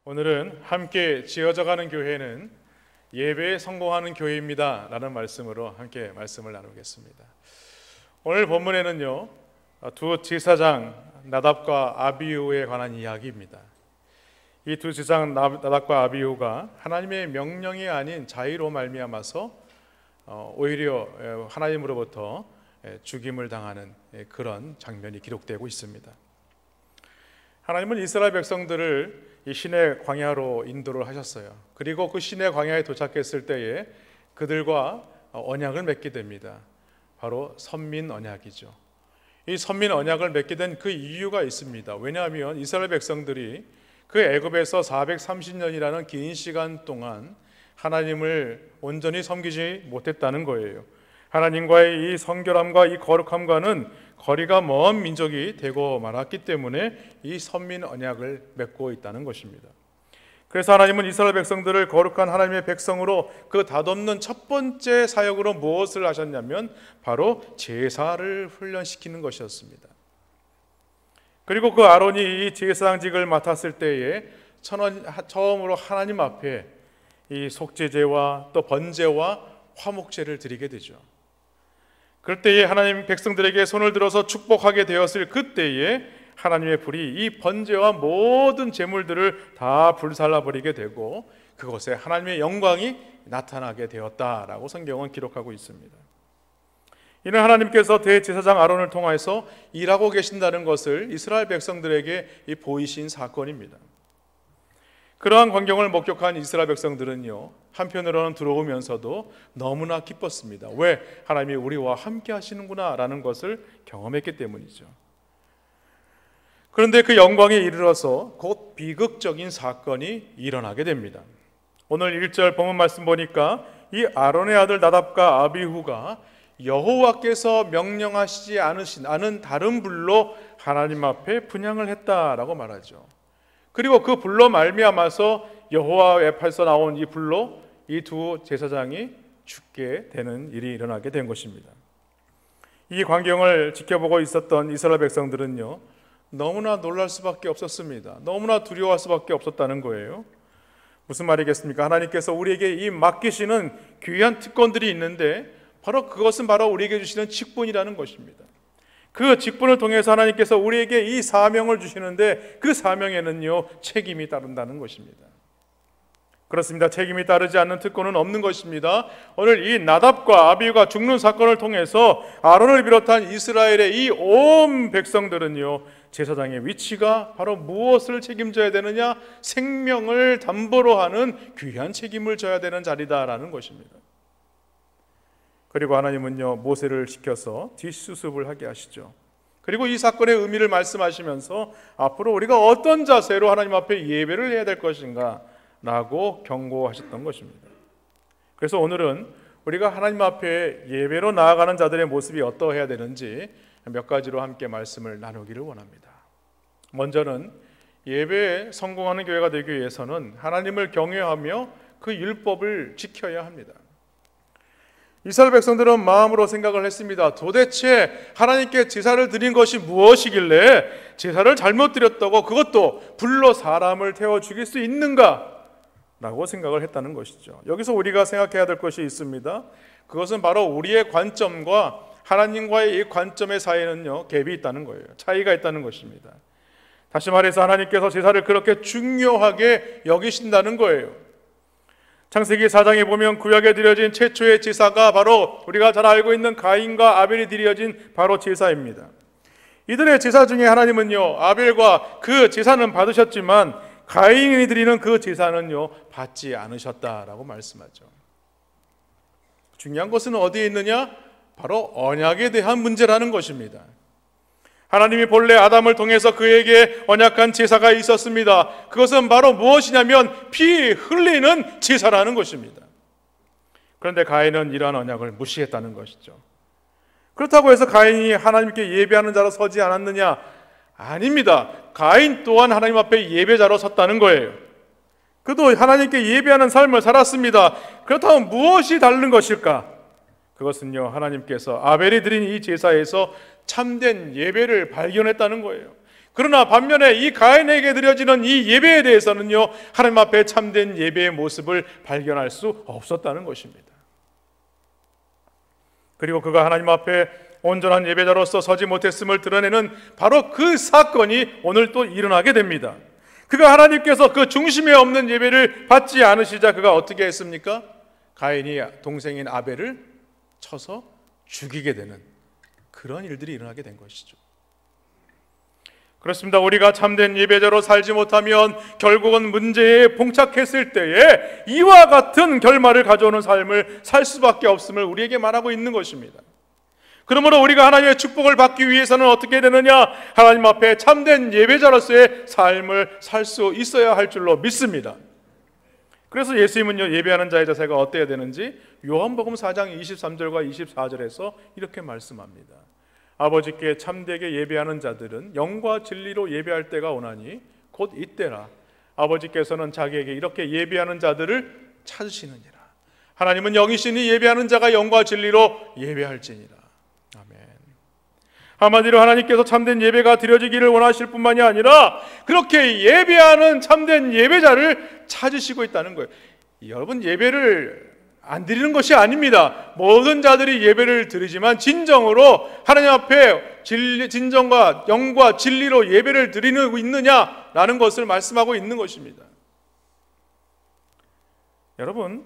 오늘은 함께 지어져가는 교회는 예배에 성공하는 교회입니다 라는 말씀으로 함께 말씀을 나누겠습니다. 오늘 본문에는요, 두 제사장 나답과 아비후에 관한 이야기입니다. 이 두 제사장 나답과 아비후가 하나님의 명령이 아닌 자의로 말미암아서 오히려 하나님으로부터 죽임을 당하는 그런 장면이 기록되고 있습니다. 하나님은 이스라엘 백성들을 이 시내 광야로 인도를 하셨어요. 그리고 그 시내 광야에 도착했을 때에 그들과 언약을 맺게 됩니다. 바로 선민 언약이죠. 이 선민 언약을 맺게 된 그 이유가 있습니다. 왜냐하면 이스라엘 백성들이 그 애굽에서 430년이라는 긴 시간 동안 하나님을 온전히 섬기지 못했다는 거예요. 하나님과의 이 성결함과 이 거룩함과는 거리가 먼 민족이 되고 말았기 때문에 이 선민 언약을 맺고 있다는 것입니다. 그래서 하나님은 이스라엘 백성들을 거룩한 하나님의 백성으로 그 닷없는 첫 번째 사역으로 무엇을 하셨냐면 바로 제사를 훈련시키는 것이었습니다. 그리고 그 아론이 이 제사장직을 맡았을 때에 처음으로 하나님 앞에 이 속죄제와 또 번제와 화목제를 드리게 되죠. 그럴 때에 하나님 백성들에게 손을 들어서 축복하게 되었을 그때에 하나님의 불이 이 번제와 모든 제물들을 다 불살라버리게 되고 그곳에 하나님의 영광이 나타나게 되었다라고 성경은 기록하고 있습니다. 이는 하나님께서 대제사장 아론을 통해서 일하고 계신다는 것을 이스라엘 백성들에게 보이신 사건입니다. 그러한 광경을 목격한 이스라엘 백성들은요, 한편으로는 두려우면서도 너무나 기뻤습니다. 왜? 하나님이 우리와 함께 하시는구나 라는 것을 경험했기 때문이죠. 그런데 그 영광에 이르러서 곧 비극적인 사건이 일어나게 됩니다. 오늘 1절 본문 말씀 보니까 이 아론의 아들 나답과 아비후가 여호와께서 명령하시지 않은 다른 불로 하나님 앞에 분향을 했다라고 말하죠. 그리고 그 불로 말미암아서 여호와 앞에서 나온 이 불로 이 두 제사장이 죽게 되는 일이 일어나게 된 것입니다. 이 광경을 지켜보고 있었던 이스라엘 백성들은요, 너무나 놀랄 수밖에 없었습니다. 너무나 두려워할 수밖에 없었다는 거예요. 무슨 말이겠습니까? 하나님께서 우리에게 이 맡기시는 귀한 특권들이 있는데 그것은 바로 우리에게 주시는 직분이라는 것입니다. 그 직분을 통해서 하나님께서 우리에게 이 사명을 주시는데 그 사명에는요, 책임이 따른다는 것입니다. 그렇습니다. 책임이 따르지 않는 특권은 없는 것입니다. 오늘 이 나답과 아비후가 죽는 사건을 통해서 아론을 비롯한 이스라엘의 이 온 백성들은요, 제사장의 위치가 바로 무엇을 책임져야 되느냐? 생명을 담보로 하는 귀한 책임을 져야 되는 자리다라는 것입니다. 그리고 하나님은요, 모세를 시켜서 뒷수습을 하게 하시죠. 그리고 이 사건의 의미를 말씀하시면서 앞으로 우리가 어떤 자세로 하나님 앞에 예배를 해야 될 것인가 라고 경고하셨던 것입니다. 그래서 오늘은 우리가 하나님 앞에 예배로 나아가는 자들의 모습이 어떠해야 되는지 몇 가지로 함께 말씀을 나누기를 원합니다. 먼저는 예배에 성공하는 교회가 되기 위해서는 하나님을 경외하며 그 율법을 지켜야 합니다. 이스라엘 백성들은 마음으로 생각을 했습니다. 도대체 하나님께 제사를 드린 것이 무엇이길래 제사를 잘못 드렸다고 그것도 불로 사람을 태워 죽일 수 있는가? 라고 생각을 했다는 것이죠. 여기서 우리가 생각해야 될 것이 있습니다. 그것은 바로 우리의 관점과 하나님과의 이 관점의 사이에는요, 갭이 있다는 거예요. 차이가 있다는 것입니다. 다시 말해서 하나님께서 제사를 그렇게 중요하게 여기신다는 거예요. 창세기 4장에 보면 구약에 드려진 최초의 제사가 바로 우리가 잘 알고 있는 가인과 아벨이 드려진 바로 제사입니다. 이들의 제사 중에 하나님은요, 아벨과 그 제사는 받으셨지만 가인이 드리는 그 제사는요, 받지 않으셨다라고 말씀하죠. 중요한 것은 어디에 있느냐? 바로 언약에 대한 문제라는 것입니다. 하나님이 본래 아담을 통해서 그에게 언약한 제사가 있었습니다. 그것은 바로 무엇이냐면 피 흘리는 제사라는 것입니다. 그런데 가인은 이러한 언약을 무시했다는 것이죠. 그렇다고 해서 가인이 하나님께 예배하는 자로 서지 않았느냐? 아닙니다. 가인 또한 하나님 앞에 예배자로 섰다는 거예요. 그도 하나님께 예배하는 삶을 살았습니다. 그렇다면 무엇이 다른 것일까? 그것은요, 하나님께서 아벨이 드린 이 제사에서 참된 예배를 발견했다는 거예요. 그러나 반면에 이 가인에게 드려지는 이 예배에 대해서는요, 하나님 앞에 참된 예배의 모습을 발견할 수 없었다는 것입니다. 그리고 그가 하나님 앞에 온전한 예배자로서 서지 못했음을 드러내는 바로 그 사건이 오늘 또 일어나게 됩니다. 그가 하나님께서 그 중심에 없는 예배를 받지 않으시자 그가 어떻게 했습니까? 가인이 동생인 아벨을 쳐서 죽이게 되는 그런 일들이 일어나게 된 것이죠. 그렇습니다. 우리가 참된 예배자로 살지 못하면 결국은 문제에 봉착했을 때에 이와 같은 결말을 가져오는 삶을 살 수밖에 없음을 우리에게 말하고 있는 것입니다. 그러므로 우리가 하나님의 축복을 받기 위해서는 어떻게 되느냐? 하나님 앞에 참된 예배자로서의 삶을 살 수 있어야 할 줄로 믿습니다. 그래서 예수님은요, 예배하는 자의 자세가 어때야 되는지 요한복음 4장 23절과 24절에서 이렇게 말씀합니다. 아버지께 참되게 예배하는 자들은 영과 진리로 예배할 때가 오나니 곧 이때라. 아버지께서는 자기에게 이렇게 예배하는 자들을 찾으시느니라. 하나님은 영이시니 예배하는 자가 영과 진리로 예배할지니라. 아멘. 한마디로 하나님께서 참된 예배가 드려지기를 원하실 뿐만이 아니라 그렇게 예배하는 참된 예배자를 찾으시고 있다는 거예요. 여러분, 예배를 안 드리는 것이 아닙니다. 모든 자들이 예배를 드리지만 진정으로 하나님 앞에 진정과 영과 진리로 예배를 드리고 있느냐라는 것을 말씀하고 있는 것입니다. 여러분,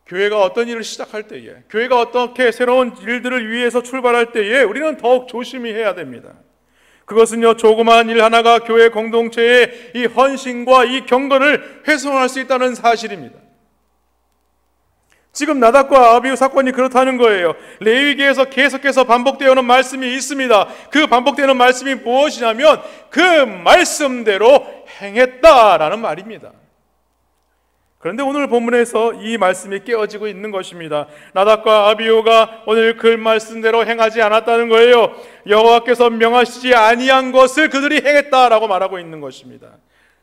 교회가 어떤 일을 시작할 때에, 교회가 어떻게 새로운 일들을 위해서 출발할 때에 우리는 더욱 조심히 해야 됩니다. 그것은요, 조그마한 일 하나가 교회 공동체의 이 헌신과 이 경건을 훼손할 수 있다는 사실입니다. 지금 나답과 아비후 사건이 그렇다는 거예요. 레위기에서 계속해서 반복되어 오는 말씀이 있습니다. 그 반복되는 말씀이 무엇이냐면 그 말씀대로 행했다라는 말입니다. 그런데 오늘 본문에서 이 말씀이 깨어지고 있는 것입니다. 나답과 아비후가 오늘 그 말씀대로 행하지 않았다는 거예요. 여호와께서 명하시지 아니한 것을 그들이 행했다라고 말하고 있는 것입니다.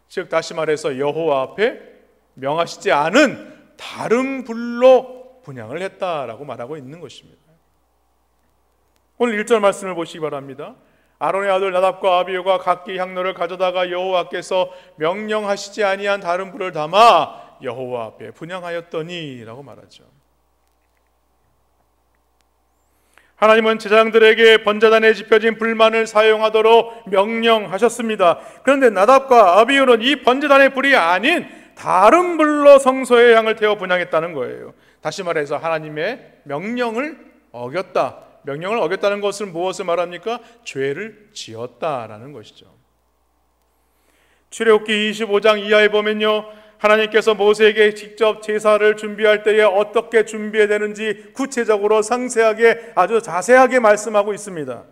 즉 다시 말해서 여호와 앞에 명하시지 않은 다른 불로 분향을 했다라고 말하고 있는 것입니다. 오늘 1절 말씀을 보시기 바랍니다. 아론의 아들 나답과 아비후가 각기 향로를 가져다가 여호와께서 명령하시지 아니한 다른 불을 담아 여호와 앞에 분향하였더니 라고 말하죠. 하나님은 제사장들에게 번제단에 지펴진 불만을 사용하도록 명령하셨습니다. 그런데 나답과 아비후는 이 번제단의 불이 아닌 다른 불로 성소의 향을 태워 분향했다는 거예요. 다시 말해서 하나님의 명령을 어겼다. 명령을 어겼다는 것은 무엇을 말합니까? 죄를 지었다라는 것이죠. 출애굽기 25장 이하에 보면요, 하나님께서 모세에게 직접 제사를 준비할 때에 어떻게 준비해야 되는지 구체적으로 상세하게 아주 자세하게 말씀하고 있습니다.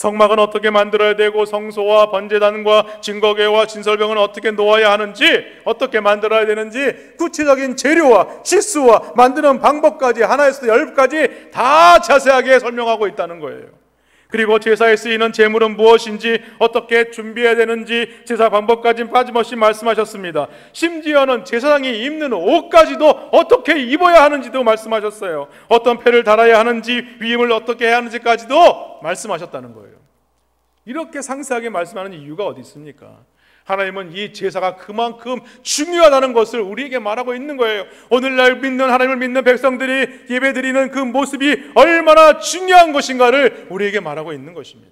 성막은 어떻게 만들어야 되고 성소와 번제단과 증거궤와 진설병은 어떻게 놓아야 하는지, 어떻게 만들어야 되는지 구체적인 재료와 치수와 만드는 방법까지 하나에서 10가지 다 자세하게 설명하고 있다는 거예요. 그리고 제사에 쓰이는 제물은 무엇인지, 어떻게 준비해야 되는지 제사 방법까지는 빠짐없이 말씀하셨습니다. 심지어는 제사장이 입는 옷까지도 어떻게 입어야 하는지도 말씀하셨어요. 어떤 패를 달아야 하는지, 위임을 어떻게 해야 하는지까지도 말씀하셨다는 거예요. 이렇게 상세하게 말씀하는 이유가 어디 있습니까? 하나님은 이 제사가 그만큼 중요하다는 것을 우리에게 말하고 있는 거예요. 오늘날 믿는, 하나님을 믿는 백성들이 예배드리는 그 모습이 얼마나 중요한 것인가를 우리에게 말하고 있는 것입니다.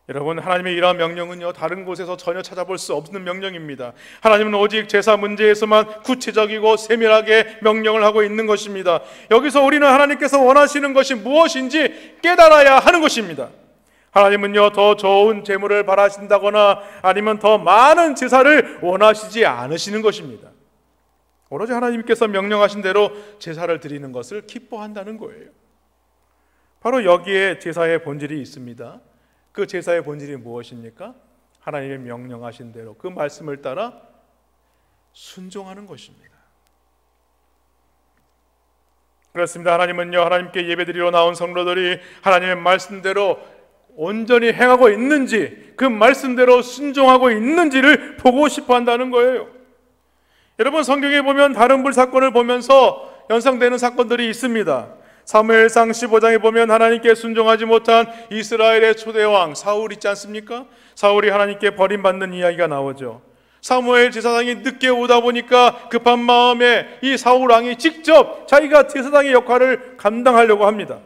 여러분, 하나님의 이러한 명령은요, 다른 곳에서 전혀 찾아볼 수 없는 명령입니다. 하나님은 오직 제사 문제에서만 구체적이고 세밀하게 명령을 하고 있는 것입니다. 여기서 우리는 하나님께서 원하시는 것이 무엇인지 깨달아야 하는 것입니다. 하나님은요, 더 좋은 제물을 바라신다거나 아니면 더 많은 제사를 원하시지 않으시는 것입니다. 오로지 하나님께서 명령하신 대로 제사를 드리는 것을 기뻐한다는 거예요. 바로 여기에 제사의 본질이 있습니다. 그 제사의 본질이 무엇입니까? 하나님의 명령하신 대로 그 말씀을 따라 순종하는 것입니다. 그렇습니다. 하나님은요, 하나님께 예배드리러 나온 성도들이 하나님의 말씀대로 온전히 행하고 있는지, 그 말씀대로 순종하고 있는지를 보고 싶어 한다는 거예요. 여러분, 성경에 보면 다른 불 사건을 보면서 연상되는 사건들이 있습니다. 사무엘상 15장에 보면 하나님께 순종하지 못한 이스라엘의 초대왕 사울 있지 않습니까? 사울이 하나님께 버림받는 이야기가 나오죠. 사무엘 제사장이 늦게 오다 보니까 급한 마음에 이 사울 왕이 직접 자기가 제사장의 역할을 감당하려고 합니다.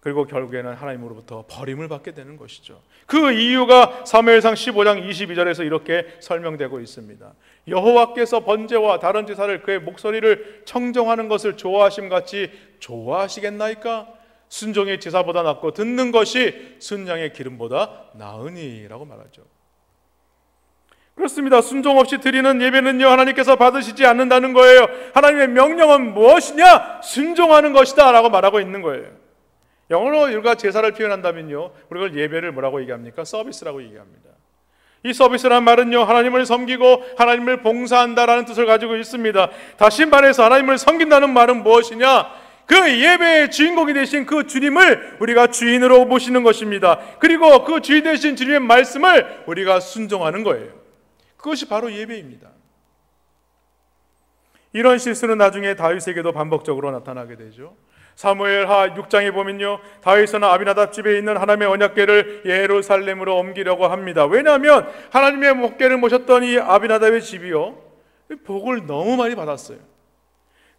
그리고 결국에는 하나님으로부터 버림을 받게 되는 것이죠. 그 이유가 사무엘상 15장 22절에서 이렇게 설명되고 있습니다. 여호와께서 번제와 다른 제사를 그의 목소리를 청정하는 것을 좋아하심같이 좋아하시겠나이까? 순종의 제사보다 낫고 듣는 것이 순양의 기름보다 나으니라고 말하죠. 그렇습니다. 순종 없이 드리는 예배는요, 하나님께서 받으시지 않는다는 거예요. 하나님의 명령은 무엇이냐? 순종하는 것이다 라고 말하고 있는 거예요. 영어로 우리가 제사를 표현한다면요, 우리가 예배를 뭐라고 얘기합니까? 서비스라고 얘기합니다. 이 서비스란 말은요, 하나님을 섬기고 하나님을 봉사한다라는 뜻을 가지고 있습니다. 다시 말해서 하나님을 섬긴다는 말은 무엇이냐? 그 예배의 주인공이 되신 그 주님을 우리가 주인으로 모시는 것입니다. 그리고 그 주인 되신 주님의 말씀을 우리가 순종하는 거예요. 그것이 바로 예배입니다. 이런 실수는 나중에 다윗에게도 반복적으로 나타나게 되죠. 사무엘하 6장에 보면요, 다윗은 아비나답 집에 있는 하나님의 언약궤를 예루살렘으로 옮기려고 합니다. 왜냐하면 하나님의 목궤를 모셨던 이 아비나답의 집이요, 복을 너무 많이 받았어요.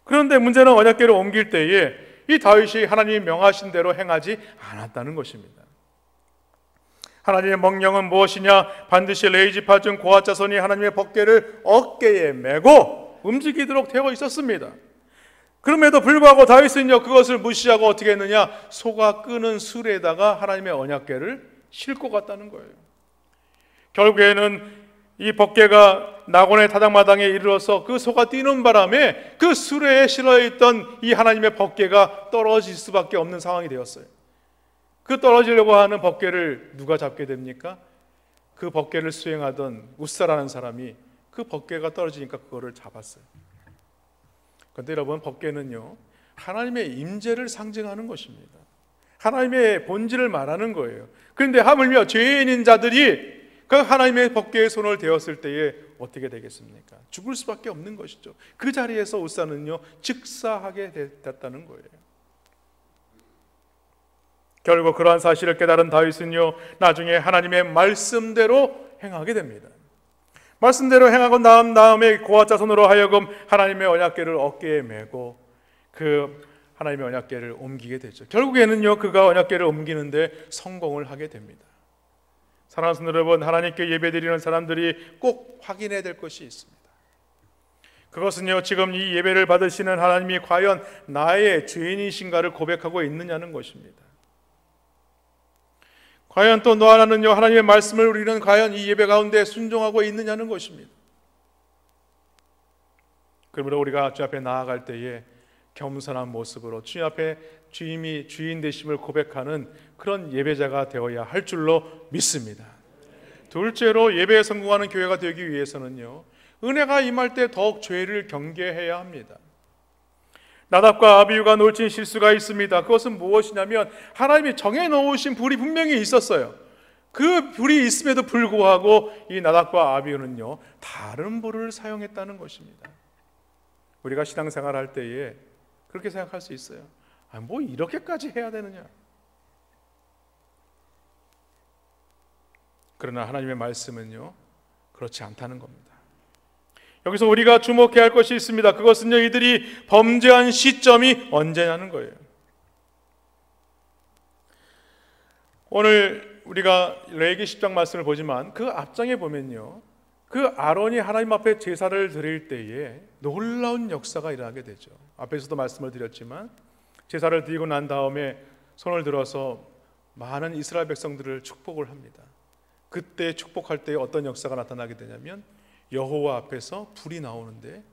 그런데 문제는 언약궤를 옮길 때에 이 다윗이 하나님이 명하신 대로 행하지 않았다는 것입니다. 하나님의 명령은 무엇이냐? 반드시 레위지파 중 고핫 자손이 하나님의 법궤를 어깨에 메고 움직이도록 되어 있었습니다. 그럼에도 불구하고 다윗은요, 그것을 무시하고 어떻게 했느냐? 소가 끄는 술에다가 하나님의 언약궤를 싣고 갔다는 거예요. 결국에는 이 법궤가 낙원의 타작마당에 이르러서 그 소가 뛰는 바람에 그 수레에 실어있던 이 하나님의 법궤가 떨어질 수밖에 없는 상황이 되었어요. 그 떨어지려고 하는 법궤를 누가 잡게 됩니까? 그 법궤를 수행하던 우사라는 사람이 그 법궤가 떨어지니까 그거를 잡았어요. 그런데 여러분, 법궤는요, 하나님의 임재를 상징하는 것입니다. 하나님의 본질을 말하는 거예요. 그런데 하물며 죄인인 자들이 그 하나님의 법궤에 손을 대었을 때에 어떻게 되겠습니까? 죽을 수밖에 없는 것이죠. 그 자리에서 우사는요, 즉사하게 됐다는 거예요. 결국 그러한 사실을 깨달은 다윗은요, 나중에 하나님의 말씀대로 행하게 됩니다. 말씀대로 행하고 난 다음에 고핫 자손으로 하여금 하나님의 언약궤를 어깨에 메고 그 하나님의 언약궤를 옮기게 되죠. 결국에는요, 그가 언약궤를 옮기는데 성공을 하게 됩니다. 사랑하는 성도 여러분, 하나님께 예배드리는 사람들이 꼭 확인해야 될 것이 있습니다. 그것은요, 지금 이 예배를 받으시는 하나님이 과연 나의 죄인이신가를 고백하고 있느냐는 것입니다. 과연 또 너 하나는요, 하나님의 말씀을 우리는 과연 이 예배 가운데 순종하고 있느냐는 것입니다. 그러므로 우리가 주 앞에 나아갈 때에 겸손한 모습으로 주 앞에 주님이 주인 되심을 고백하는 그런 예배자가 되어야 할 줄로 믿습니다. 둘째로, 예배에 성공하는 교회가 되기 위해서는요, 은혜가 임할 때 더욱 죄를 경계해야 합니다. 나답과 아비후가 놓친 실수가 있습니다. 그것은 무엇이냐면 하나님이 정해놓으신 불이 분명히 있었어요. 그 불이 있음에도 불구하고 이 나답과 아비후는요, 다른 불을 사용했다는 것입니다. 우리가 신앙생활 할 때에 그렇게 생각할 수 있어요. 뭐 이렇게까지 해야 되느냐? 그러나 하나님의 말씀은요, 그렇지 않다는 겁니다. 여기서 우리가 주목해야 할 것이 있습니다. 그것은요, 이들이 범죄한 시점이 언제냐는 거예요. 오늘 우리가 레위기 10장 말씀을 보지만 그 앞장에 보면요, 그 아론이 하나님 앞에 제사를 드릴 때에 놀라운 역사가 일어나게 되죠. 앞에서도 말씀을 드렸지만 제사를 드리고 난 다음에 손을 들어서 많은 이스라엘 백성들을 축복을 합니다. 그때 축복할 때 어떤 역사가 나타나게 되냐면 여호와 앞에서 불이 나오는데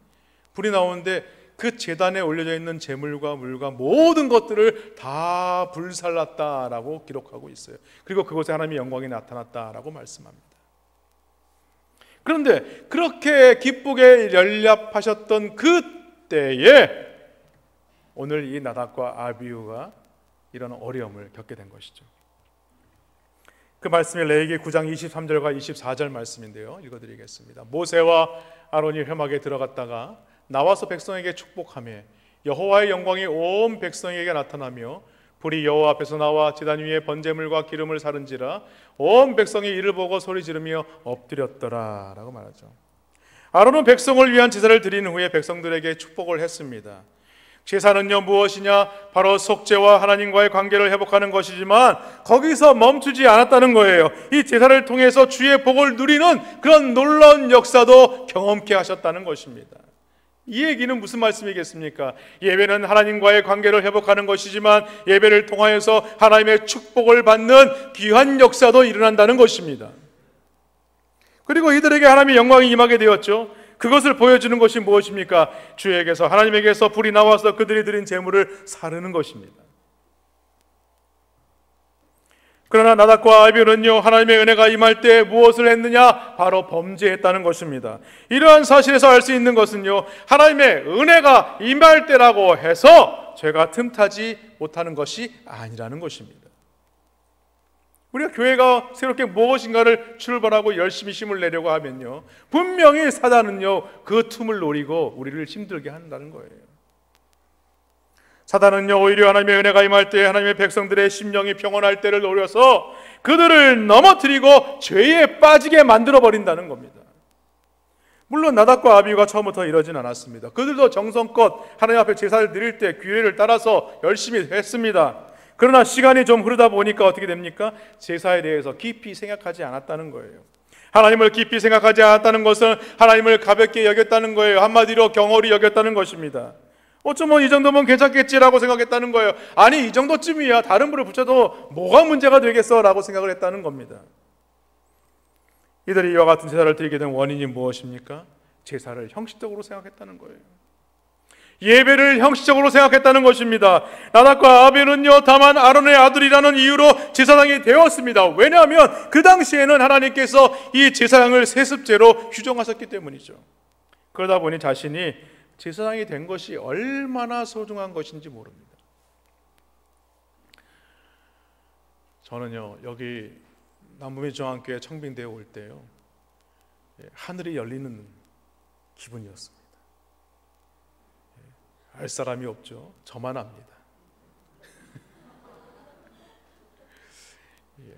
그 제단에 올려져 있는 제물과 물과 모든 것들을 다 불살랐다라고 기록하고 있어요. 그리고 그곳에 하나님의 영광이 나타났다라고 말씀합니다. 그런데 그렇게 기쁘게 연락하셨던 그때에 오늘 이 나답과 아비후가 이런 어려움을 겪게 된 것이죠. 그 말씀이 레위기 9장 23절과 24절 말씀인데요, 읽어드리겠습니다. 모세와 아론이 회막에 들어갔다가 나와서 백성에게 축복하며 여호와의 영광이 온 백성에게 나타나며 불이 여호와 앞에서 나와 제단 위에 번제물과 기름을 사른지라 온 백성이 이를 보고 소리 지르며 엎드렸더라 라고 말하죠. 아론은 백성을 위한 제사를 드린 후에 백성들에게 축복을 했습니다. 제사는요 무엇이냐? 바로 속죄와 하나님과의 관계를 회복하는 것이지만 거기서 멈추지 않았다는 거예요. 이 제사를 통해서 주의 복을 누리는 그런 놀라운 역사도 경험케 하셨다는 것입니다. 이 얘기는 무슨 말씀이겠습니까? 예배는 하나님과의 관계를 회복하는 것이지만 예배를 통하여서 하나님의 축복을 받는 귀한 역사도 일어난다는 것입니다. 그리고 이들에게 하나님의 영광이 임하게 되었죠. 그것을 보여주는 것이 무엇입니까? 주에게서 하나님에게서 불이 나와서 그들이 드린 제물을 사르는 것입니다. 그러나 나답과 아비후는요 하나님의 은혜가 임할 때 무엇을 했느냐? 바로 범죄했다는 것입니다. 이러한 사실에서 알 수 있는 것은요 하나님의 은혜가 임할 때라고 해서 죄가 틈타지 못하는 것이 아니라는 것입니다. 우리가 교회가 새롭게 무엇인가를 출발하고 열심히 힘을 내려고 하면요 분명히 사단은요 그 틈을 노리고 우리를 힘들게 한다는 거예요. 사단은요 오히려 하나님의 은혜가 임할 때 하나님의 백성들의 심령이 평온할 때를 노려서 그들을 넘어뜨리고 죄에 빠지게 만들어버린다는 겁니다. 물론 나답과 아비후가 처음부터 이러진 않았습니다. 그들도 정성껏 하나님 앞에 제사를 드릴 때 규례를 따라서 열심히 했습니다. 그러나 시간이 좀 흐르다 보니까 어떻게 됩니까? 제사에 대해서 깊이 생각하지 않았다는 거예요. 하나님을 깊이 생각하지 않았다는 것은 하나님을 가볍게 여겼다는 거예요. 한마디로 경홀히 여겼다는 것입니다. 어쩌면 이 정도면 괜찮겠지라고 생각했다는 거예요. 아니 이 정도쯤이야 다른 불을 붙여도 뭐가 문제가 되겠어 라고 생각을 했다는 겁니다. 이들이 이와 같은 제사를 드리게 된 원인이 무엇입니까? 제사를 형식적으로 생각했다는 거예요. 예배를 형식적으로 생각했다는 것입니다. 나답과 아비후는요 다만 아론의 아들이라는 이유로 제사장이 되었습니다. 왜냐하면 그 당시에는 하나님께서 이 제사장을 세습제로 규정하셨기 때문이죠. 그러다 보니 자신이 제사장이 된 것이 얼마나 소중한 것인지 모릅니다. 저는요 여기 남부민중앙교회 청빙대에 올 때요 하늘이 열리는 기분이었습니다. 알 사람이 없죠. 저만 압니다. 예.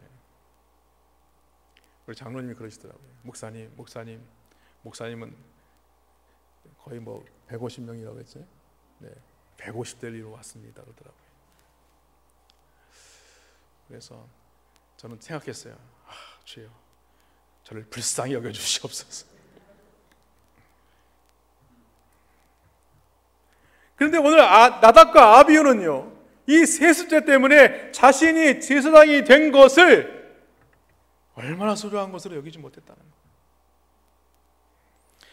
우리 장로님이 그러시더라고요. 목사님은 거의 150명이라고 했죠. 네, 150대리로 왔습니다. 그러더라고요. 그래서 저는 생각했어요. 주여, 저를 불쌍히 여겨주시옵소서. 그런데 오늘 나답과 아비후는요 이 세습제 때문에 자신이 제사장이 된 것을 얼마나 소중한 것으로 여기지 못했다는 거예요.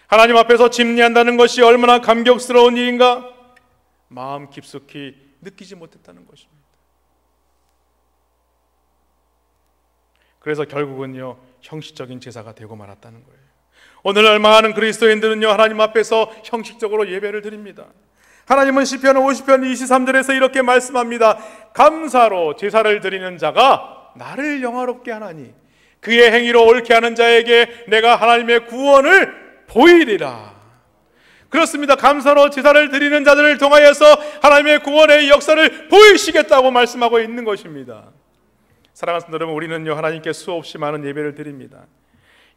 하나님 앞에서 집례한다는 것이 얼마나 감격스러운 일인가 마음 깊숙이 느끼지 못했다는 것입니다. 그래서 결국은요 형식적인 제사가 되고 말았다는 거예요. 오늘날 많은 그리스도인들은요 하나님 앞에서 형식적으로 예배를 드립니다. 하나님은 시편 50편 23절에서 이렇게 말씀합니다. 감사로 제사를 드리는 자가 나를 영화롭게 하나니 그의 행위로 옳게 하는 자에게 내가 하나님의 구원을 보이리라. 그렇습니다. 감사로 제사를 드리는 자들을 통하여서 하나님의 구원의 역사를 보이시겠다고 말씀하고 있는 것입니다. 사랑하는 성도 여러분, 우리는요 하나님께 수없이 많은 예배를 드립니다.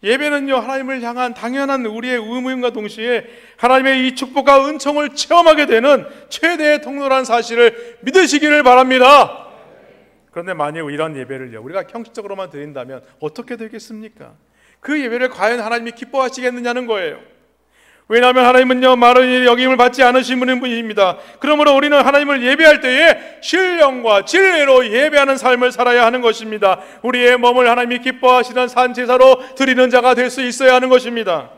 예배는요 하나님을 향한 당연한 우리의 의무임과 동시에 하나님의 이 축복과 은총을 체험하게 되는 최대의 통로라는 사실을 믿으시기를 바랍니다. 그런데 만약 이런 예배를요 우리가 형식적으로만 드린다면 어떻게 되겠습니까? 그 예배를 과연 하나님이 기뻐하시겠느냐는 거예요. 왜냐하면 하나님은요 마른 여김을 받지 않으신 분입니다. 그러므로 우리는 하나님을 예배할 때에 신령과 진리로 예배하는 삶을 살아야 하는 것입니다. 우리의 몸을 하나님이 기뻐하시는 산 제사로 드리는 자가 될 수 있어야 하는 것입니다.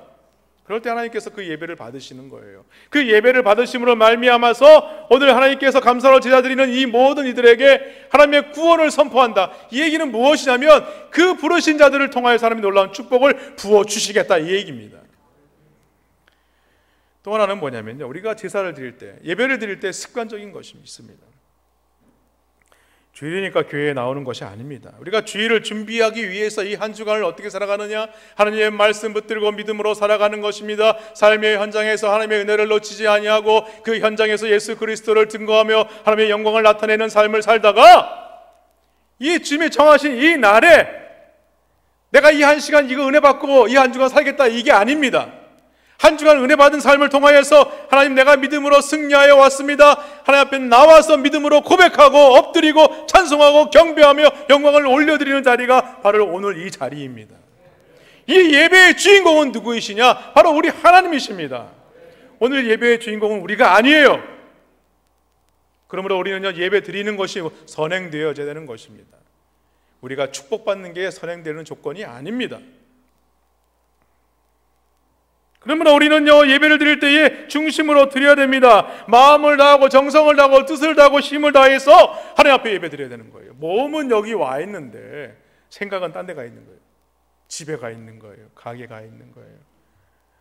그럴 때 하나님께서 그 예배를 받으시는 거예요. 그 예배를 받으심으로 말미암아서 오늘 하나님께서 감사로 제사 드리는 이 모든 이들에게 하나님의 구원을 선포한다. 이 얘기는 무엇이냐면 그 부르신 자들을 통하여 하나님이 놀라운 축복을 부어주시겠다 이 얘기입니다. 또 하나는 뭐냐면요 우리가 제사를 드릴 때 예배를 드릴 때 습관적인 것이 있습니다. 주일이니까 교회에 나오는 것이 아닙니다. 우리가 주일을 준비하기 위해서 이 한 주간을 어떻게 살아가느냐? 하나님의 말씀 붙들고 믿음으로 살아가는 것입니다. 삶의 현장에서 하나님의 은혜를 놓치지 아니하고 그 현장에서 예수 그리스도를 증거하며 하나님의 영광을 나타내는 삶을 살다가 이 주님이 정하신 이 날에 내가 이 한 시간 이거 은혜 받고 이 한 주간 살겠다, 이게 아닙니다. 한 주간 은혜 받은 삶을 통하여서 하나님, 내가 믿음으로 승리하여 왔습니다. 하나님 앞에 나와서 믿음으로 고백하고 엎드리고 찬송하고 경배하며 영광을 올려드리는 자리가 바로 오늘 이 자리입니다. 이 예배의 주인공은 누구이시냐? 바로 우리 하나님이십니다. 오늘 예배의 주인공은 우리가 아니에요. 그러므로 우리는요, 예배 드리는 것이 선행되어져야 되는 것입니다. 우리가 축복받는 게 선행되는 조건이 아닙니다. 그러므로 우리는요, 예배를 드릴 때에 중심으로 드려야 됩니다. 마음을 다하고 정성을 다하고 뜻을 다하고 힘을 다해서 하나님 앞에 예배 드려야 되는 거예요. 몸은 여기 와 있는데 생각은 딴 데 가 있는 거예요. 집에 가 있는 거예요. 가게 가 있는 거예요.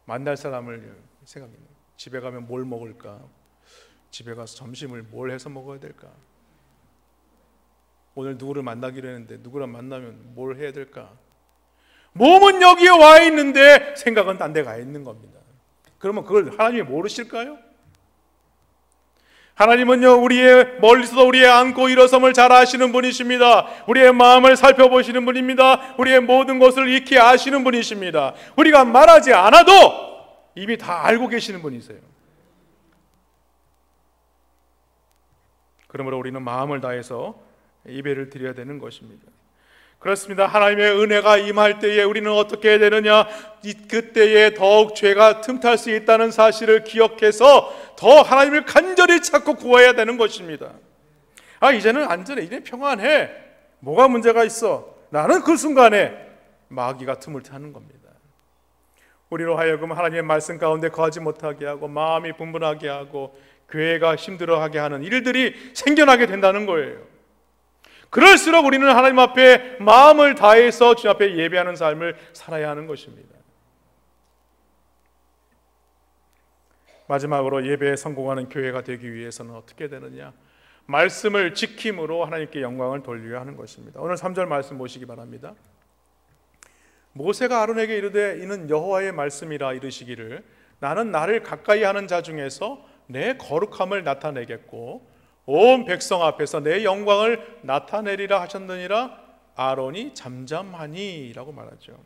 만날 사람을 생각해요. 집에 가면 뭘 먹을까? 집에 가서 점심을 뭘 해서 먹어야 될까? 오늘 누구를 만나기로 했는데 누구랑 만나면 뭘 해야 될까? 몸은 여기에 와 있는데 생각은 딴 데 가 있는 겁니다. 그러면 그걸 하나님이 모르실까요? 하나님은요, 우리의 멀리서도 우리의 안고 일어섬을 잘 아시는 분이십니다. 우리의 마음을 살펴보시는 분입니다. 우리의 모든 것을 익히 아시는 분이십니다. 우리가 말하지 않아도 이미 다 알고 계시는 분이세요. 그러므로 우리는 마음을 다해서 예배를 드려야 되는 것입니다. 그렇습니다. 하나님의 은혜가 임할 때에 우리는 어떻게 해야 되느냐? 그때에 더욱 죄가 틈탈 수 있다는 사실을 기억해서 더 하나님을 간절히 찾고 구해야 되는 것입니다. 이제는 안전해, 이제 평안해, 뭐가 문제가 있어? 나는 그 순간에 마귀가 틈을 타는 겁니다. 우리로 하여금 하나님의 말씀 가운데 거하지 못하게 하고 마음이 분분하게 하고 교회가 힘들어하게 하는 일들이 생겨나게 된다는 거예요. 그럴수록 우리는 하나님 앞에 마음을 다해서 주님 앞에 예배하는 삶을 살아야 하는 것입니다. 마지막으로 예배에 성공하는 교회가 되기 위해서는 어떻게 되느냐? 말씀을 지킴으로 하나님께 영광을 돌려야 하는 것입니다. 오늘 3절 말씀 보시기 바랍니다. 모세가 아론에게 이르되 이는 여호와의 말씀이라 이르시기를 나는 나를 가까이 하는 자 중에서 내 거룩함을 나타내겠고 온 백성 앞에서 내 영광을 나타내리라 하셨느니라. 아론이 잠잠하니 라고 말하죠.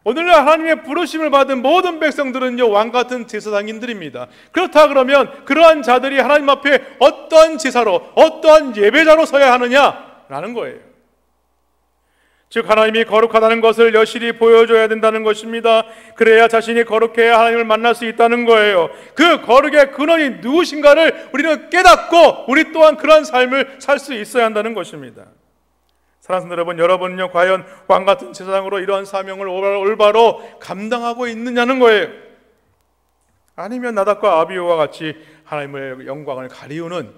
오늘날 하나님의 부르심을 받은 모든 백성들은요, 왕같은 제사장인들입니다. 그렇다 그러면 그러한 자들이 하나님 앞에 어떠한 제사로, 어떠한 예배자로 서야 하느냐라는 거예요. 즉 하나님이 거룩하다는 것을 여실히 보여줘야 된다는 것입니다. 그래야 자신이 거룩해야 하나님을 만날 수 있다는 거예요. 그 거룩의 근원이 누구신가를 우리는 깨닫고 우리 또한 그런 삶을 살 수 있어야 한다는 것입니다. 사랑하는 여러분, 여러분은요 과연 왕같은 제사장으로 이러한 사명을 올바로 감당하고 있느냐는 거예요. 아니면 나답과 아비후와 같이 하나님의 영광을 가리우는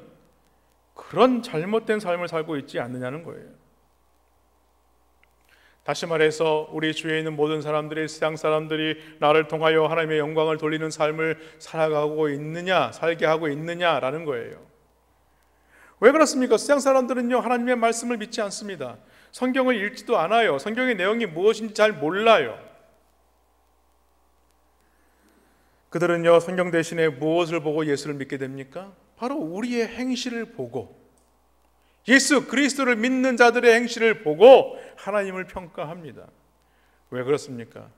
그런 잘못된 삶을 살고 있지 않느냐는 거예요. 다시 말해서 우리 주위에 있는 모든 사람들이, 세상 사람들이 나를 통하여 하나님의 영광을 돌리는 삶을 살아가고 있느냐, 살게 하고 있느냐라는 거예요. 왜 그렇습니까? 세상 사람들은요 하나님의 말씀을 믿지 않습니다. 성경을 읽지도 않아요. 성경의 내용이 무엇인지 잘 몰라요. 그들은요 성경 대신에 무엇을 보고 예수를 믿게 됩니까? 바로 우리의 행실을 보고, 예수 그리스도를 믿는 자들의 행실을 보고 하나님을 평가합니다. 왜 그렇습니까?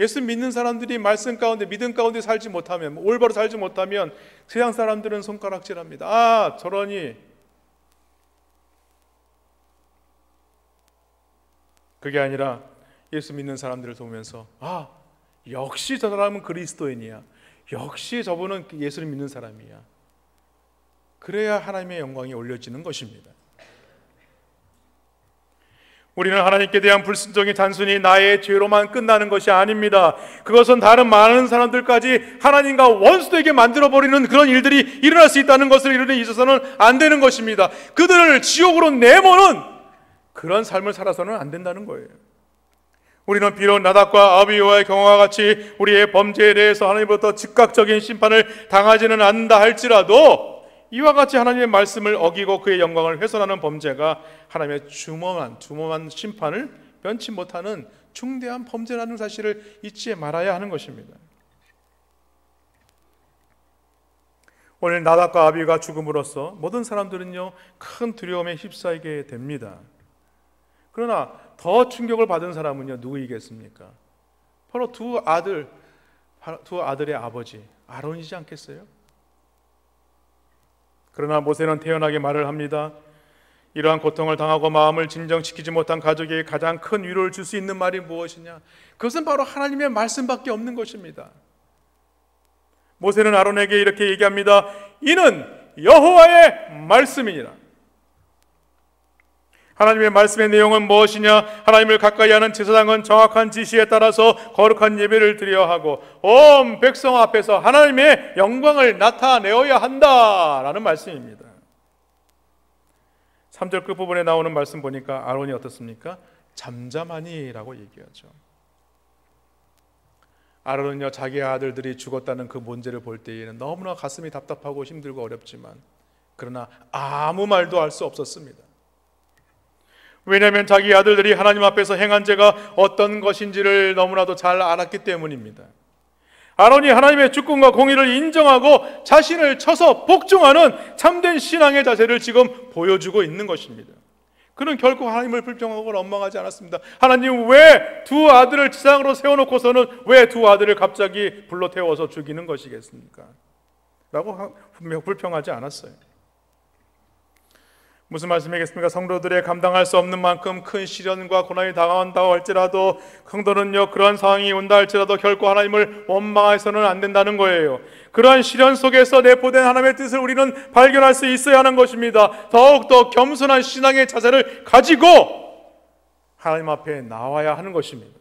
예수 믿는 사람들이 말씀 가운데, 믿음 가운데 살지 못하면, 올바로 살지 못하면 세상 사람들은 손가락질합니다. 저러니. 그게 아니라 예수 믿는 사람들을 보면서 역시 저 사람은 그리스도인이야, 역시 저분은 예수를 믿는 사람이야. 그래야 하나님의 영광이 올려지는 것입니다. 우리는 하나님께 대한 불순종이 단순히 나의 죄로만 끝나는 것이 아닙니다. 그것은 다른 많은 사람들까지 하나님과 원수되게 만들어버리는 그런 일들이 일어날 수 있다는 것을 이루는 있어서는 안 되는 것입니다. 그들을 지옥으로 내모는 그런 삶을 살아서는 안 된다는 거예요. 우리는 비록 나답과 아비후와의 경우와 같이 우리의 범죄에 대해서 하나님으로부터 즉각적인 심판을 당하지는 않는다 할지라도 이와 같이 하나님의 말씀을 어기고 그의 영광을 훼손하는 범죄가 하나님의 주범한 심판을 면치 못하는 중대한 범죄라는 사실을 잊지 말아야 하는 것입니다. 오늘 나답과 아비후가 죽음으로써 모든 사람들은요 큰 두려움에 휩싸이게 됩니다. 그러나 더 충격을 받은 사람은요 누구이겠습니까? 바로 두 아들의 아버지 아론이지 않겠어요? 그러나 모세는 태연하게 말을 합니다. 이러한 고통을 당하고 마음을 진정시키지 못한 가족에게 가장 큰 위로를 줄 수 있는 말이 무엇이냐? 그것은 바로 하나님의 말씀밖에 없는 것입니다. 모세는 아론에게 이렇게 얘기합니다. 이는 여호와의 말씀이니라. 하나님의 말씀의 내용은 무엇이냐? 하나님을 가까이 하는 제사장은 정확한 지시에 따라서 거룩한 예배를 드려야 하고 온 백성 앞에서 하나님의 영광을 나타내어야 한다라는 말씀입니다. 3절 끝부분에 나오는 말씀 보니까 아론이 어떻습니까? 잠잠하니라고 얘기하죠. 아론은요 자기 아들들이 죽었다는 그 문제를 볼 때에는 너무나 가슴이 답답하고 힘들고 어렵지만 그러나 아무 말도 할 수 없었습니다. 왜냐하면 자기 아들들이 하나님 앞에서 행한 죄가 어떤 것인지를 너무나도 잘 알았기 때문입니다. 아론이 하나님의 주권과 공의를 인정하고 자신을 쳐서 복종하는 참된 신앙의 자세를 지금 보여주고 있는 것입니다. 그는 결코 하나님을 불평하고 원망하지 않았습니다. 하나님 왜 두 아들을 지상으로 세워놓고서는 왜 두 아들을 갑자기 불러 태워서 죽이는 것이겠습니까? 라고 불평하지 않았어요. 무슨 말씀이겠습니까? 성도들의 감당할 수 없는 만큼 큰 시련과 고난이 다가온다고 할지라도 성도는요 그러한 상황이 온다 할지라도 결코 하나님을 원망해서는 안 된다는 거예요. 그러한 시련 속에서 내포된 하나님의 뜻을 우리는 발견할 수 있어야 하는 것입니다. 더욱더 겸손한 신앙의 자세를 가지고 하나님 앞에 나와야 하는 것입니다.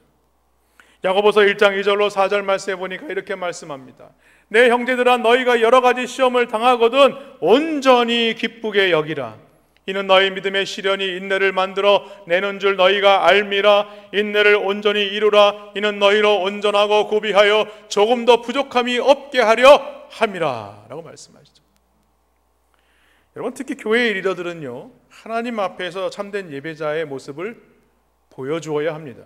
야고보서 1장 2절로 4절 말씀해 보니까 이렇게 말씀합니다. 내 형제들아 너희가 여러 가지 시험을 당하거든 온전히 기쁘게 여기라. 이는 너희 믿음의 시련이 인내를 만들어 내는 줄 너희가 알미라. 인내를 온전히 이루라. 이는 너희로 온전하고 구비하여 조금 더 부족함이 없게 하려 함이라 라고 말씀하시죠. 여러분 특히 교회의 리더들은요 하나님 앞에서 참된 예배자의 모습을 보여주어야 합니다.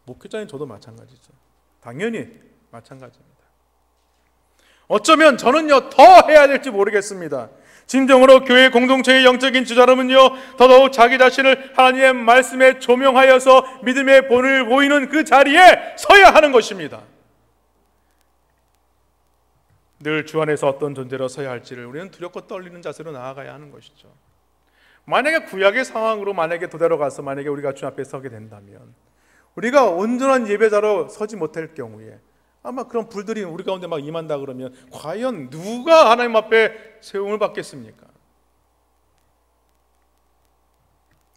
목회자인 저도 마찬가지죠. 당연히 마찬가지입니다. 어쩌면 저는요 더 해야 될지 모르겠습니다. 진정으로 교회 공동체의 영적인 지도자라면요 더더욱 자기 자신을 하나님의 말씀에 조명하여서 믿음의 본을 보이는 그 자리에 서야 하는 것입니다. 늘 주 안에서 어떤 존재로 서야 할지를 우리는 두렵고 떨리는 자세로 나아가야 하는 것이죠. 만약에 구약의 상황으로 만약에 도대로 가서 만약에 우리가 주 앞에 서게 된다면 우리가 온전한 예배자로 서지 못할 경우에 아마 그런 불들이 우리 가운데 막 임한다 그러면 과연 누가 하나님 앞에 세움을 받겠습니까?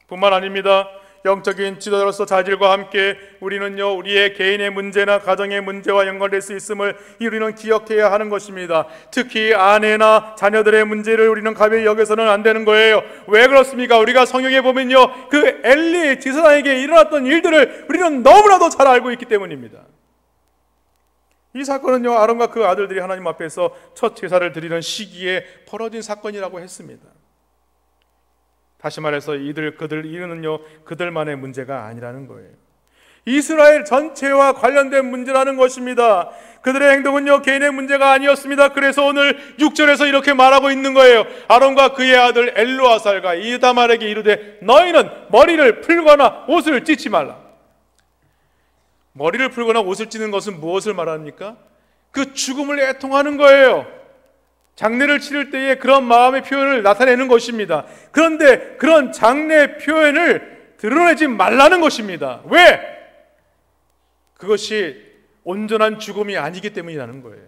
뿐만 아닙니다. 영적인 지도자로서 자질과 함께 우리는요 우리의 개인의 문제나 가정의 문제와 연관될 수 있음을 우리는 기억해야 하는 것입니다. 특히 아내나 자녀들의 문제를 우리는 가벼이 여겨서는 안 되는 거예요. 왜 그렇습니까? 우리가 성경에 보면요 그 엘리 지사장에게 일어났던 일들을 우리는 너무나도 잘 알고 있기 때문입니다. 이 사건은요 아론과 그 아들들이 하나님 앞에서 첫 제사를 드리는 시기에 벌어진 사건이라고 했습니다. 다시 말해서 이는요 그들만의 문제가 아니라는 거예요. 이스라엘 전체와 관련된 문제라는 것입니다. 그들의 행동은요 개인의 문제가 아니었습니다. 그래서 오늘 6절에서 이렇게 말하고 있는 거예요. 아론과 그의 아들 엘르아살과 이다말에게 이르되 너희는 머리를 풀거나 옷을 찢지 말라. 머리를 풀거나 옷을 찢는 것은 무엇을 말합니까? 그 죽음을 애통하는 거예요. 장례를 치를 때에 그런 마음의 표현을 나타내는 것입니다. 그런데 그런 장례 표현을 드러내지 말라는 것입니다. 왜? 그것이 온전한 죽음이 아니기 때문이라는 거예요.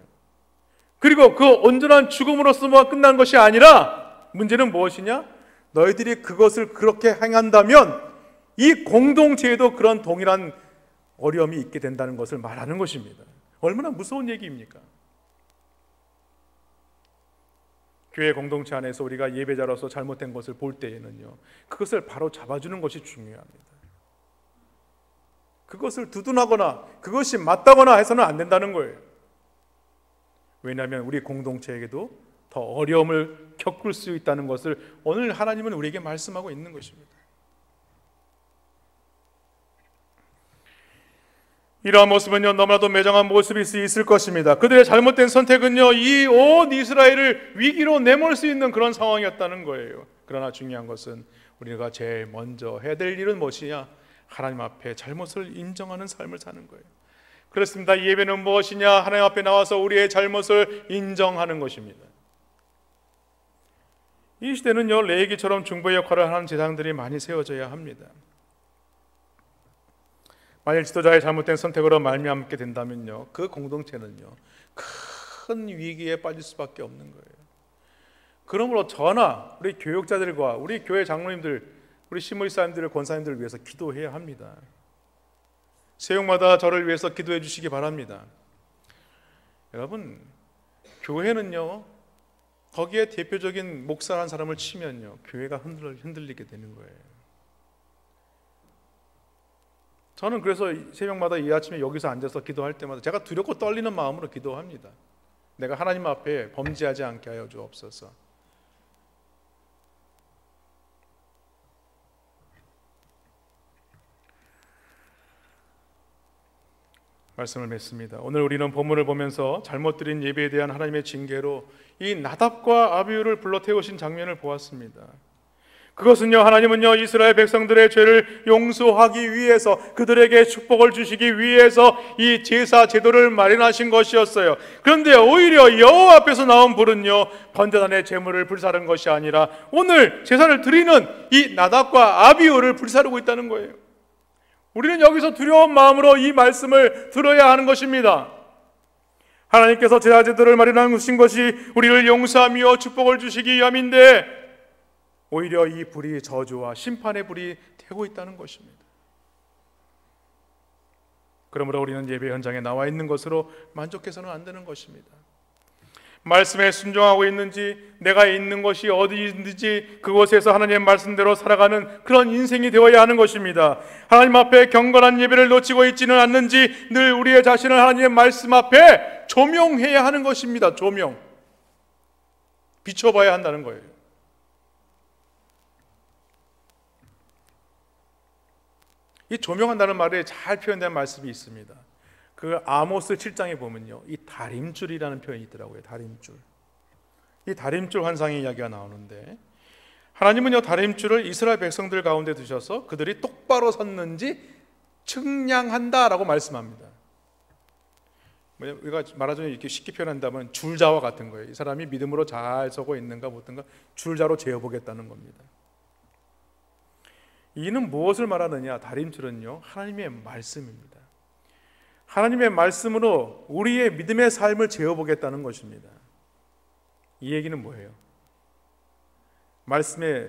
그리고 그 온전한 죽음으로서만 끝나는 것이 아니라 문제는 무엇이냐? 너희들이 그것을 그렇게 행한다면 이 공동체에도 그런 동일한 어려움이 있게 된다는 것을 말하는 것입니다. 얼마나 무서운 얘기입니까? 교회 공동체 안에서 우리가 예배자로서 잘못된 것을 볼 때에는요 그것을 바로 잡아주는 것이 중요합니다. 그것을 두둔하거나 그것이 맞다거나 해서는 안 된다는 거예요. 왜냐하면 우리 공동체에게도 더 어려움을 겪을 수 있다는 것을 오늘 하나님은 우리에게 말씀하고 있는 것입니다. 이러한 모습은요, 너무나도 매정한 모습일 수 있을 것입니다. 그들의 잘못된 선택은요, 이 온 이스라엘을 위기로 내몰 수 있는 그런 상황이었다는 거예요. 그러나 중요한 것은 우리가 제일 먼저 해야 될 일은 무엇이냐? 하나님 앞에 잘못을 인정하는 삶을 사는 거예요. 그렇습니다. 이 예배는 무엇이냐? 하나님 앞에 나와서 우리의 잘못을 인정하는 것입니다. 이 시대는요, 레위기처럼 중보의 역할을 하는 제사장들이 많이 세워져야 합니다. 만일 지도자의 잘못된 선택으로 말미암게 된다면요, 그 공동체는요, 큰 위기에 빠질 수밖에 없는 거예요. 그러므로 저나 우리 교육자들과 우리 교회 장로님들, 우리 신무이사님들, 권사님들을 위해서 기도해야 합니다. 새벽마다 저를 위해서 기도해 주시기 바랍니다. 여러분, 교회는요, 거기에 대표적인 목사라는 사람을 치면요, 교회가 흔들리게 되는 거예요. 저는 그래서 새벽마다 이 아침에 여기서 앉아서 기도할 때마다 제가 두렵고 떨리는 마음으로 기도합니다. 내가 하나님 앞에 범죄하지 않게 하여 주옵소서. 말씀을 맺습니다. 오늘 우리는 본문을 보면서 잘못 드린 예배에 대한 하나님의 징계로 이 나답과 아비후를 불러 태우신 장면을 보았습니다. 그것은요, 하나님은요, 이스라엘 백성들의 죄를 용서하기 위해서, 그들에게 축복을 주시기 위해서 이 제사 제도를 마련하신 것이었어요. 그런데 오히려 여호와 앞에서 나온 불은요, 번제단의 제물을 불사른 것이 아니라 오늘 제사를 드리는 이 나답과 아비후를 불사르고 있다는 거예요. 우리는 여기서 두려운 마음으로 이 말씀을 들어야 하는 것입니다. 하나님께서 제사 제도를 마련하신 것이 우리를 용서하며 축복을 주시기 위함인데, 오히려 이 불이 저주와 심판의 불이 태고 있다는 것입니다. 그러므로 우리는 예배 현장에 나와 있는 것으로 만족해서는 안 되는 것입니다. 말씀에 순종하고 있는지, 내가 있는 것이 어디 있는지 그곳에서 하나님의 말씀대로 살아가는 그런 인생이 되어야 하는 것입니다. 하나님 앞에 경건한 예배를 놓치고 있지는 않는지 늘 우리의 자신을 하나님의 말씀 앞에 조명해야 하는 것입니다. 조명, 비춰봐야 한다는 거예요. 이 조명한다는 말에 잘 표현된 말씀이 있습니다. 그 아모스 7장에 보면요, 이 다림줄이라는 표현이 있더라고요. 다림줄. 이 다림줄 환상의 이야기가 나오는데, 하나님은요, 다림줄을 이스라엘 백성들 가운데 두셔서 그들이 똑바로 섰는지 측량한다라고 말씀합니다. 우리가 말하자면 이렇게 쉽게 표현한다면 줄자와 같은 거예요. 이 사람이 믿음으로 잘 서고 있는가 못한가 줄자로 재어보겠다는 겁니다. 이는 무엇을 말하느냐? 다림줄은요, 하나님의 말씀입니다. 하나님의 말씀으로 우리의 믿음의 삶을 재어보겠다는 것입니다. 이 얘기는 뭐예요? 말씀에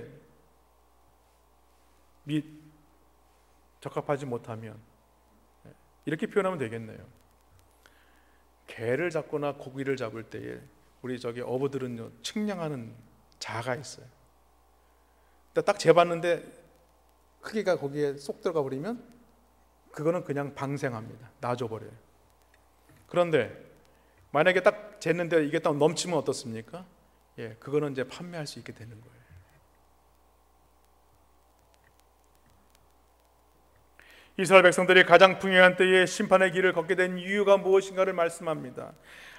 적합하지 못하면, 이렇게 표현하면 되겠네요. 개를 잡거나 고기를 잡을 때에 우리 어부들은요, 측량하는 자가 있어요. 딱 재봤는데 크기가 거기에 쏙 들어가 버리면 그거는 그냥 방생합니다. 놔줘버려요. 그런데 만약에 딱 쟀는데 이게 딱 넘치면 어떻습니까? 그거는 이제 판매할 수 있게 되는 거예요. 이스라엘 백성들이 가장 풍요한 때에 심판의 길을 걷게 된 이유가 무엇인가를 말씀합니다.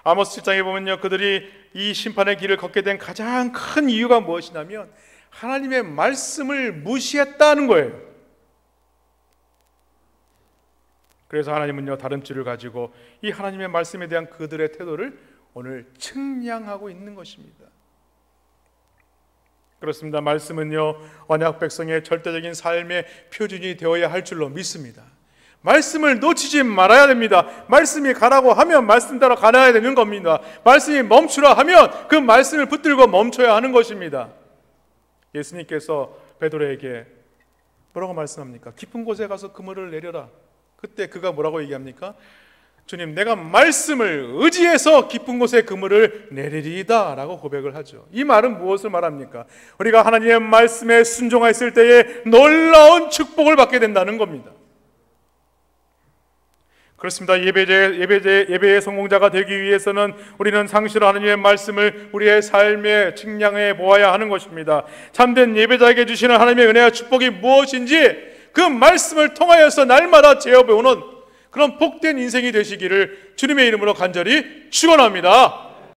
아모스 7장에 보면요, 그들이 이 심판의 길을 걷게 된 가장 큰 이유가 무엇이냐면 하나님의 말씀을 무시했다는 거예요. 그래서 하나님은요, 다림줄을 가지고 이 하나님의 말씀에 대한 그들의 태도를 오늘 측량하고 있는 것입니다. 그렇습니다. 말씀은요, 언약 백성의 절대적인 삶의 표준이 되어야 할 줄로 믿습니다. 말씀을 놓치지 말아야 됩니다. 말씀이 가라고 하면 말씀대로 가야 되는 겁니다. 말씀이 멈추라 하면 그 말씀을 붙들고 멈춰야 하는 것입니다. 예수님께서 베드로에게 뭐라고 말씀합니까? 깊은 곳에 가서 그물을 내려라. 그때 그가 뭐라고 얘기합니까? 주님, 내가 말씀을 의지해서 깊은 곳에 그물을 내리리이다 라고 고백을 하죠. 이 말은 무엇을 말합니까? 우리가 하나님의 말씀에 순종했을 때에 놀라운 축복을 받게 된다는 겁니다. 그렇습니다. 예배의 성공자가 되기 위해서는 우리는 상시로 하나님의 말씀을 우리의 삶에 측량해 보아야 하는 것입니다. 참된 예배자에게 주시는 하나님의 은혜와 축복이 무엇인지 그 말씀을 통하여서 날마다 제어배우는 그런 복된 인생이 되시기를 주님의 이름으로 간절히 축원합니다.